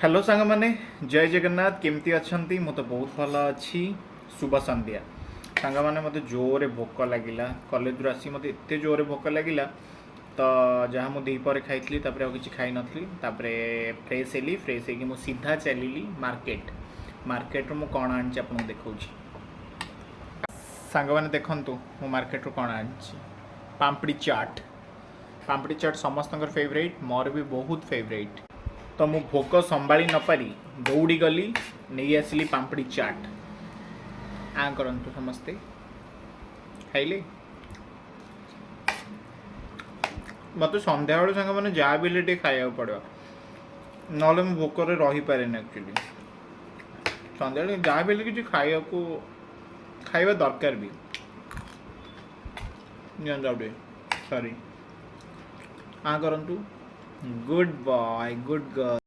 Hello सांग माने जय जगन्नाथ केमती अच्छंती मु तो बहुत भल अच्छी शुभ संध्या सांग माने मते जोरे भोक लागिला कॉलेज रु आसी मते एते जोरे भोक लागिला तो जहाँ मु दीपर खाई तापर किसी खाई नथली तापर फ्रेश हेली फ्रेश होगी मु सीधा चलिली मार्केट मार्केट रु मु कौन आनी आपको देखा सांग माने देखंतु मु मार्केट रु कौन आनी पापड़ी चाट समस्त फेवरेट मोर भी बहुत फेवरेट तो मु भोक संभाली न पारी दौड़ी गली नहीं आसली पापड़ी चाट आ करंतु समस्ते खाइले मत संध्या बेलू सांग मैंने जहाँ भी खाया पड़ो ना भोकर रही पारे एक्चुअली संध्या जहाँ भी किसी खाଇବା दरकार भी सॉरी आ करंतु गुड बॉय गुड गर्ल।